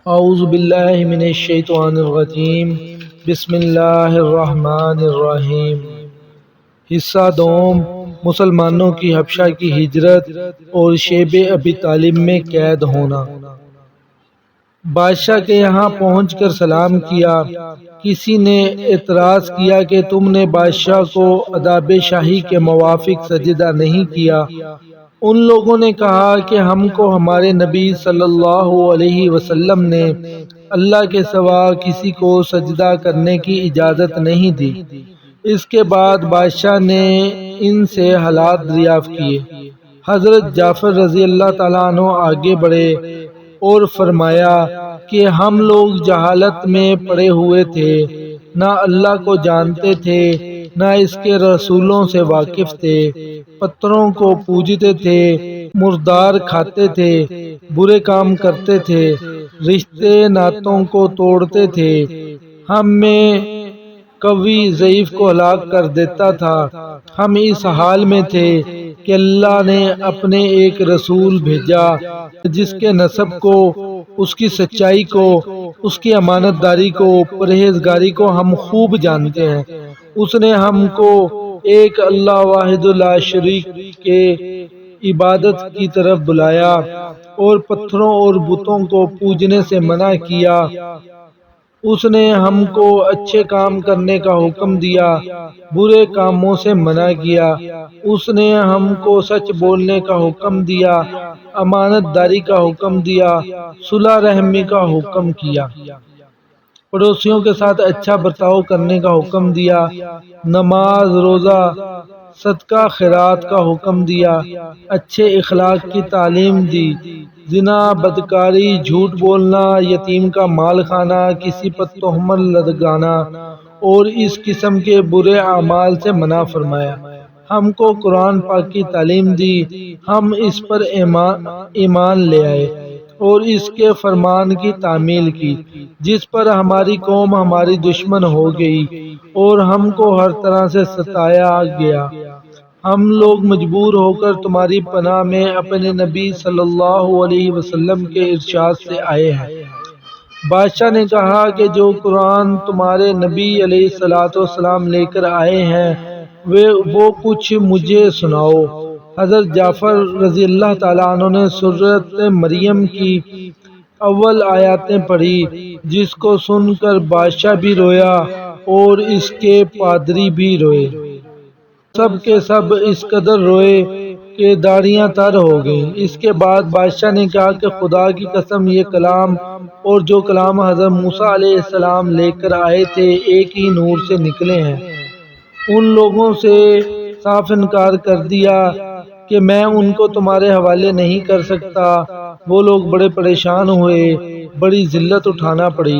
اعوذ باللہ من الشیطان الرجیم بسم اللہ الرحمن الرحیم۔ حصہ دوم، مسلمانوں کی حبشہ کی ہجرت اور شیب ابی طالب میں قید ہونا۔ بادشاہ کے یہاں پہنچ کر سلام کیا۔ کسی نے اعتراض کیا کہ تم نے بادشاہ کو آداب شاہی کے موافق سجدہ نہیں کیا۔ ان لوگوں نے کہا کہ ہم کو ہمارے نبی صلی اللہ علیہ وسلم نے اللہ کے سوا کسی کو سجدہ کرنے کی اجازت نہیں دی۔ اس کے بعد بادشاہ نے ان سے حالات دریافت کیے۔ حضرت جعفر رضی اللہ تعالیٰ عنہ آگے بڑھے اور فرمایا کہ ہم لوگ جہالت میں پڑے ہوئے تھے، نہ اللہ کو جانتے تھے نہ اس کے رسولوں سے واقف تھے، پتھروں کو پوجتے تھے، مردار کھاتے تھے، برے کام کرتے تھے، رشتے ناتوں کو توڑتے تھے۔ ہم میں قوی ضعیف کو ہلاک کر دیتا تھا۔ ہم اس حال میں تھے کہ اللہ نے اپنے ایک رسول بھیجا جس کے نسب کو، اس کی سچائی کو، اس کی امانت داری کو، پرہیزگاری کو ہم خوب جانتے ہیں۔ اس نے ہم کو ایک اللہ واحد لا شریک کے عبادت کی طرف بلایا اور پتھروں اور بتوں کو پوجنے سے منع کیا۔ اس نے ہم کو اچھے کام کرنے کا حکم دیا، برے کاموں سے منع کیا۔ اس نے ہم کو سچ بولنے کا حکم دیا، امانت داری کا حکم دیا، صلح رحمی کا حکم کیا، پڑوسیوں کے ساتھ اچھا برتاؤ کرنے کا حکم دیا، نماز، روزہ، صدقہ خیرات کا حکم دیا، اچھے اخلاق کی تعلیم دی، زنا، بدکاری، جھوٹ بولنا، یتیم کا مال کھانا، کسی پر تہمت لگانا اور اس قسم کے برے اعمال سے منع فرمایا۔ ہم کو قرآن پاک کی تعلیم دی، ہم اس پر ایمان لے آئے اور اس کے فرمان کی تعمیل کی، جس پر ہماری قوم ہماری دشمن ہو گئی اور ہم کو ہر طرح سے ستایا گیا۔ ہم لوگ مجبور ہو کر تمہاری پناہ میں اپنے نبی صلی اللہ علیہ وسلم کے ارشاد سے آئے ہیں۔ بادشاہ نے کہا کہ جو قرآن تمہارے نبی علیہ الصلوۃ والسلام لے کر آئے ہیں وہ کچھ مجھے سناؤ۔ حضرت جعفر رضی اللہ تعالیٰ عنہ نے سورۃ مریم کی اول آیاتیں پڑھی، جس کو سن کر بادشاہ بھی رویا اور اس کے پادری بھی روئے۔ سب کے سب اس قدر روئے کہ داڑھیاں تر ہو گئیں۔ اس کے بعد بادشاہ نے کہا کہ خدا کی قسم، یہ کلام اور جو کلام حضرت موسیٰ علیہ السلام لے کر آئے تھے ایک ہی نور سے نکلے ہیں۔ ان لوگوں سے صاف انکار کر دیا کہ میں ان کو تمہارے حوالے نہیں کر سکتا۔ وہ لوگ بڑے پریشان ہوئے، بڑی ذلت اٹھانا پڑی۔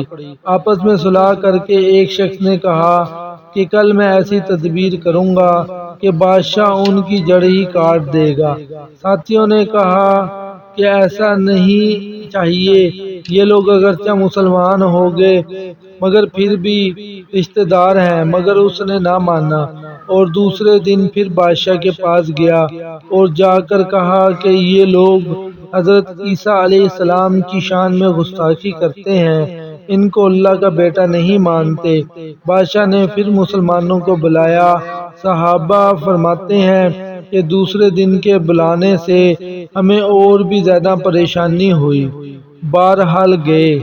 آپس میں صلح کر کے ایک شخص نے کہا کہ کل میں ایسی تدبیر کروں گا کہ بادشاہ ان کی جڑ ہی کاٹ دے گا۔ ساتھیوں نے کہا کہ ایسا نہیں چاہیے، یہ لوگ اگرچہ مسلمان ہو گئے مگر پھر بھی رشتہ دار ہیں، مگر اس نے نہ مانا اور دوسرے دن پھر بادشاہ کے پاس گیا اور جا کر کہا کہ یہ لوگ حضرت عیسیٰ علیہ السلام کی شان میں گستاخی کرتے ہیں، ان کو اللہ کا بیٹا نہیں مانتے۔ بادشاہ نے پھر مسلمانوں کو بلایا۔ صحابہ فرماتے ہیں کہ دوسرے دن کے بلانے سے ہمیں اور بھی زیادہ پریشانی ہوئی، بہرحال گئے۔